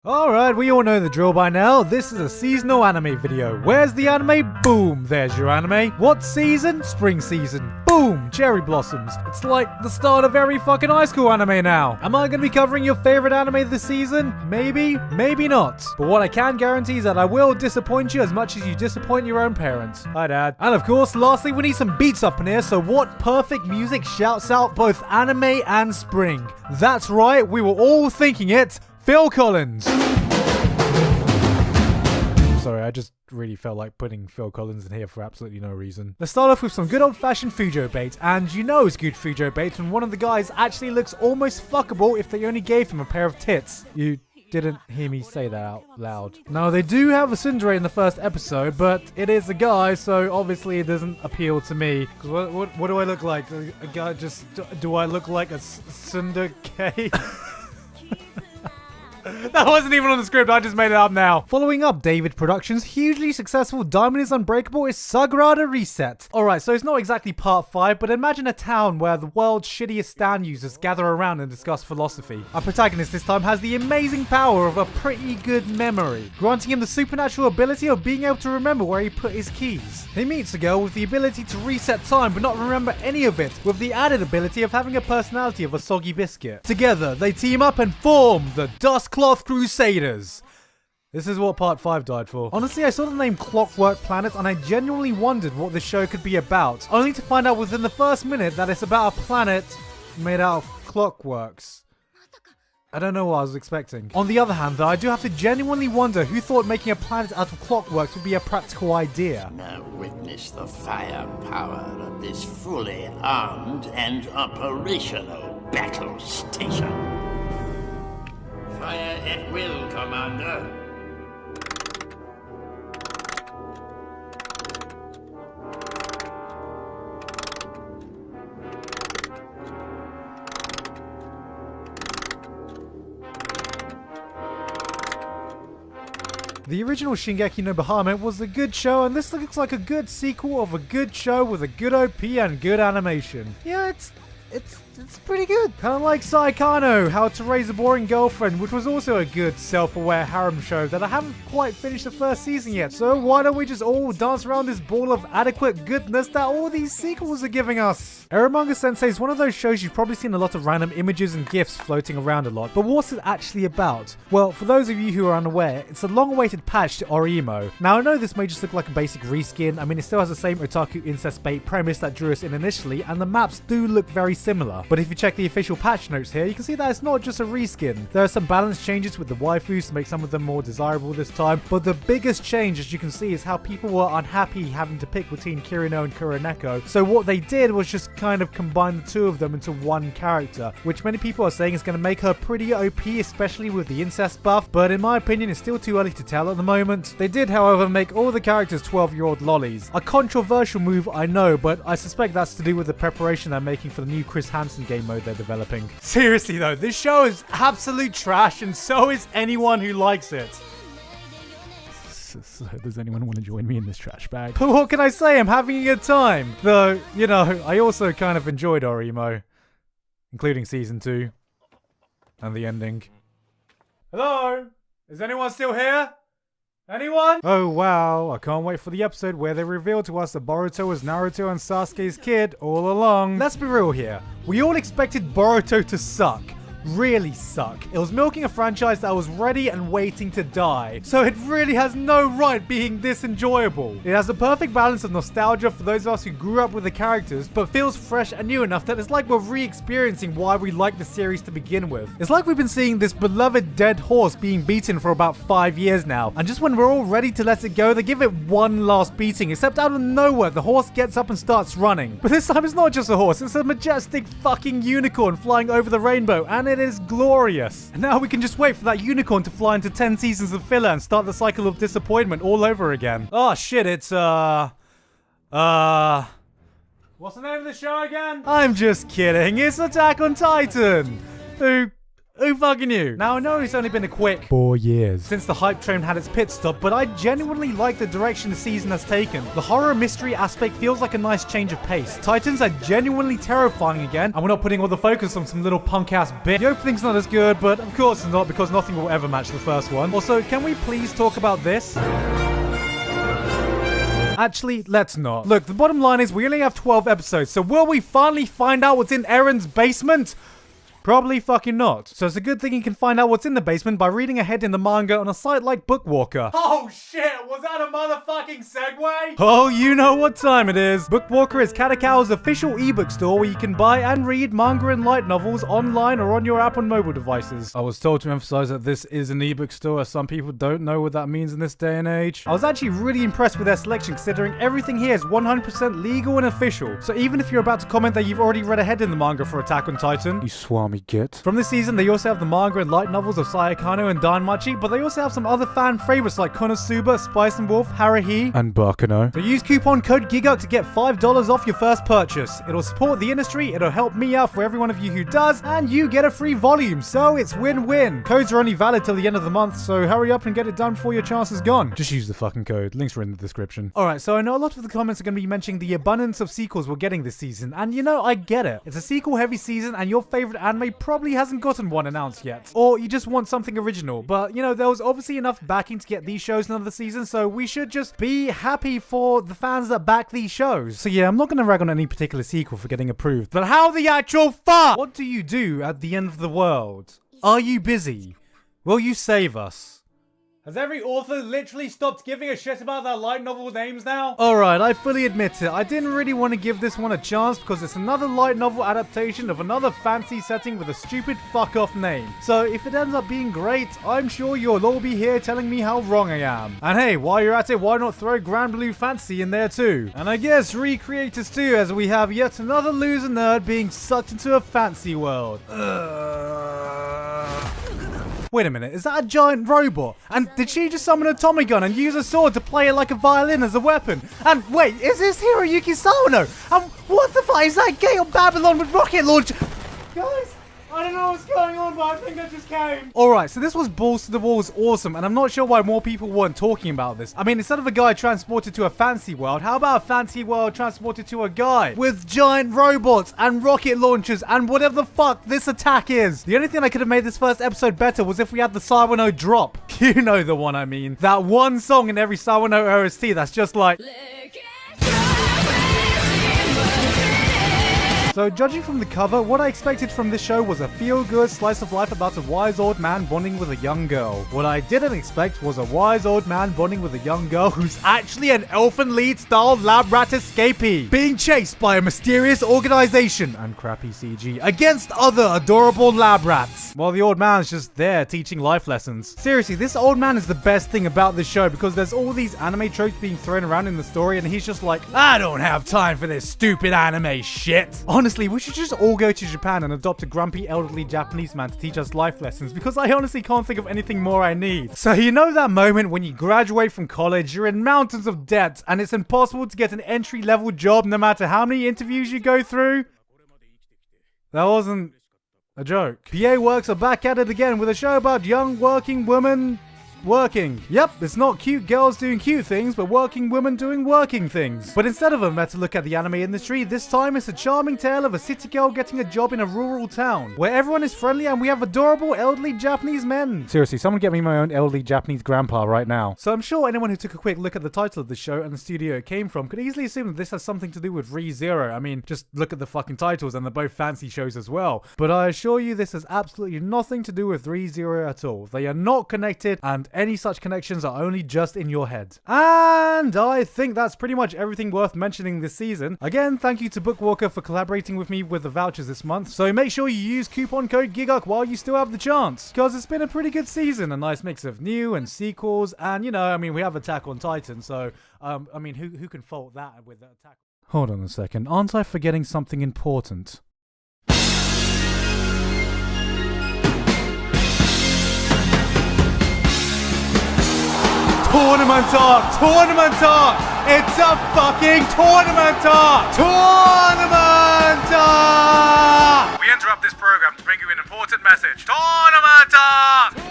Alright, we all know the drill by now. This is a seasonal anime video. Where's the anime? Boom, there's your anime. What season? Spring season. Boom, cherry blossoms. It's like the start of every fucking high school anime now. Am I gonna be covering your favorite anime this season? Maybe, maybe not. But what I can guarantee is that I will disappoint you as much as you disappoint your own parents. Hi, Dad. And of course, lastly, we need some beats up in here, so what perfect music shouts out both anime and spring? That's right, we were all thinking it. Phil Collins! Sorry, I just really felt like putting Phil Collins in here for absolutely no reason. Let's start off with some good old-fashioned Fujo bait, and you know it's good Fujo bait when one of the guys actually looks almost fuckable if they only gave him a pair of tits. You didn't hear me say that out loud. Now, they do have a tsundere in the first episode, but it is a guy, so obviously it doesn't appeal to me. Because what do I look like? A guy just... Do I look like a tsundere? That wasn't even on the script, I just made it up now. Following up David Productions' hugely successful Diamond is Unbreakable is Sagrada Reset. Alright, so it's not exactly part 5, but imagine a town where the world's shittiest stand users gather around and discuss philosophy. Our protagonist this time has the amazing power of a pretty good memory, granting him the supernatural ability of being able to remember where he put his keys. He meets a girl with the ability to reset time but not remember any of it, with the added ability of having a personality of a soggy biscuit. Together, they team up and form the Dustcloth Crusaders. This is what part 5 died for. Honestly, I saw the name Clockwork Planet and I genuinely wondered what this show could be about, only to find out within the first minute that it's about a planet made out of clockworks. I don't know what I was expecting. On the other hand, though, I do have to genuinely wonder who thought making a planet out of clockworks would be a practical idea. Now witness the firepower of this fully armed and operational battle station. Fire at will, Commander. The original Shingeki no Bahamut was a good show, and this looks like a good sequel of a good show with a good OP and good animation. Yeah, it's pretty good. Kind of like Saikano, How to Raise a Boring Girlfriend, which was also a good self-aware harem show that I haven't quite finished the first season yet. So why don't we just all dance around this ball of adequate goodness that all these sequels are giving us? Eromanga Sensei is one of those shows you've probably seen a lot of random images and gifs floating around a lot, but what's it actually about? Well, for those of you who are unaware, it's a long-awaited patch to Orimo. Now, I know this may just look like a basic reskin. I mean, it still has the same otaku incest bait premise that drew us in initially, and the maps do look very similar. But if you check the official patch notes here, you can see that it's not just a reskin. There are some balance changes with the waifus to make some of them more desirable this time, but the biggest change, as you can see, is how people were unhappy having to pick between Kirino and Kuroneko. So what they did was just kind of combine the two of them into one character, which many people are saying is going to make her pretty OP, especially with the incest buff, but in my opinion it's still too early to tell at the moment. They did, however, make all the characters 12-year-old lollies. A controversial move, I know, but I suspect that's to do with the preparation they're making for the new Chris Hansen game mode they're developing. Seriously though, this show is absolute trash, and so is anyone who likes it. So does anyone want to join me in this trash bag? But what can I say? I'm having a good time. Though, you know, I also kind of enjoyed Orimo, including season 2 and the ending. Hello? Is anyone still here? Anyone? Oh wow, I can't wait for the episode where they reveal to us that Boruto was Naruto and Sasuke's kid all along. Let's be real here. We all expected Boruto to suck. Really suck. It was milking a franchise that was ready and waiting to die, so it really has no right being this enjoyable. It has the perfect balance of nostalgia for those of us who grew up with the characters, but feels fresh and new enough that it's like we're re-experiencing why we like the series to begin with. It's like we've been seeing this beloved dead horse being beaten for about 5 years now, and just when we're all ready to let it go, they give it one last beating, except out of nowhere the horse gets up and starts running. But this time it's not just a horse, it's a majestic fucking unicorn flying over the rainbow, and it is glorious. And now we can just wait for that unicorn to fly into 10 seasons of filler and start the cycle of disappointment all over again. Oh shit, it's what's the name of the show again? I'm just kidding, it's Attack on Titan, who Who fucking knew? Now, I know it's only been a quick 4 years since the hype train had its pit stop, but I genuinely like the direction the season has taken. The horror mystery aspect feels like a nice change of pace. Titans are genuinely terrifying again, and we're not putting all the focus on some little punk-ass bit. The opening's not as good, but of course it's not, because nothing will ever match the first one. Also, can we please talk about this? Actually, let's not. Look, the bottom line is we only have 12 episodes, so will we finally find out what's in Eren's basement? Probably fucking not. So it's a good thing you can find out what's in the basement by reading ahead in the manga on a site like Bookwalker. Oh shit, was that a motherfucking segue? Oh, you know what time it is. Bookwalker is Katakow's official ebook store where you can buy and read manga and light novels online or on your app on mobile devices. I was told to emphasize that this is an ebook store, as some people don't know what that means in this day and age. I was actually really impressed with their selection, considering everything here is 100% legal and official. So even if you're about to comment that you've already read ahead in the manga for Attack on Titan, you swami git. From this season, they also have the manga and light novels of Sayakano and Danmachi, but they also have some other fan favorites like Konosuba, Spice and Wolf, Haruhi, and Bakuno. So use coupon code GIGUK to get $5 off your first purchase. It'll support the industry, it'll help me out for every one of you who does, and you get a free volume, so it's win-win. Codes are only valid till the end of the month, so hurry up and get it done before your chance is gone. Just use the fucking code. Links are in the description. Alright, so I know a lot of the comments are going to be mentioning the abundance of sequels we're getting this season, and you know, I get it. It's a sequel-heavy season, and your favorite anime probably hasn't gotten one announced yet. Or you just want something original. But, you know, there was obviously enough backing to get these shows another season, so we should just be happy for the fans that back these shows. So yeah, I'm not going to rag on any particular sequel for getting approved, but how the actual fuck? What do you do at the end of the world? Are you busy? Will you save us? Has every author literally stopped giving a shit about their light novel names now? Alright, I fully admit it. I didn't really want to give this one a chance because it's another light novel adaptation of another fancy setting with a stupid fuck-off name. So if it ends up being great, I'm sure you'll all be here telling me how wrong I am. And hey, while you're at it, why not throw Grand Blue Fantasy in there too? And I guess Recreators too, as we have yet another loser nerd being sucked into a fancy world. Wait a minute, is that a giant robot? And did she just summon a Tommy gun and use a sword to play it like a violin as a weapon? And wait, is this Hiroyuki Sawano? And what the fuck is that Gale Babylon with rocket launcher? Guys, I don't know what's going on, but I think I just came. Alright, so this was balls to the walls awesome, and I'm not sure why more people weren't talking about this. I mean, instead of a guy transported to a fancy world, how about a fancy world transported to a guy with giant robots and rocket launchers and whatever the fuck this attack is? The only thing that could have made this first episode better was if we had the Sawano drop. You know the one I mean. That one song in every Sawano OST that's just like... So judging from the cover, what I expected from this show was a feel-good slice of life about a wise old man bonding with a young girl. What I didn't expect was a wise old man bonding with a young girl who's actually an Elfen Lied style lab rat escapee, being chased by a mysterious organization and crappy CG against other adorable lab rats, while the old man's just there teaching life lessons. Seriously, this old man is the best thing about this show because there's all these anime tropes being thrown around in the story and he's just like, I don't have time for this stupid anime shit. Honestly, we should just all go to Japan and adopt a grumpy elderly Japanese man to teach us life lessons because I honestly can't think of anything more I need. So you know that moment when you graduate from college, you're in mountains of debt and it's impossible to get an entry-level job no matter how many interviews you go through? That wasn't a joke. PA Works are back at it again with a show about young working women working. Yep, it's not cute girls doing cute things, but working women doing working things. But instead of a meta look at the anime industry, this time it's a charming tale of a city girl getting a job in a rural town, where everyone is friendly and we have adorable elderly Japanese men. Seriously, someone get me my own elderly Japanese grandpa right now. So I'm sure anyone who took a quick look at the title of the show and the studio it came from could easily assume that this has something to do with Re:Zero. I mean, just look at the fucking titles and they're both fancy shows as well. But I assure you this has absolutely nothing to do with Re:Zero at all. They are not connected, and any such connections are only just in your head. And I think that's pretty much everything worth mentioning this season. Again, thank you to Bookwalker for collaborating with me with the vouchers this month. So make sure you use coupon code GIGUK while you still have the chance, because it's been a pretty good season. A nice mix of new and sequels, and you know, I mean, we have Attack on Titan, so I mean, who can fault that with the Attack? Hold on a second, aren't I forgetting something important? Tournament talk! Tournament talk! It's a fucking tournament! Tournament! We interrupt this program to bring you an important message. Tournament! Tournament!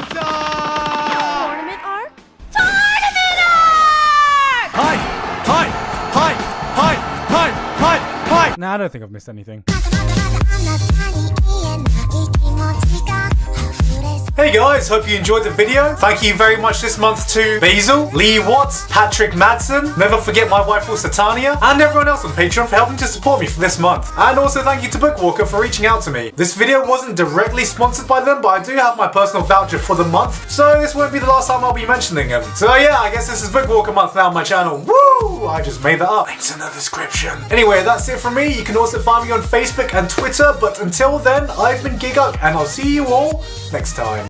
Tournament arc? Tournament arc! Hi! Nah, I don't think I've missed anything. Hey guys, hope you enjoyed the video. Thank you very much this month to Basil, Lee Watts, Patrick Madsen, never forget my wife Satania, and everyone else on Patreon for helping to support me for this month. And also thank you to Bookwalker for reaching out to me. This video wasn't directly sponsored by them, but I do have my personal voucher for the month, so this won't be the last time I'll be mentioning them. So yeah, I guess this is Bookwalker month now on my channel. Woo! I just made that up. Links in the description. Anyway, that's it from me. You can also find me on Facebook and Twitter, but until then, I've been Giguk, and I'll see you all next time.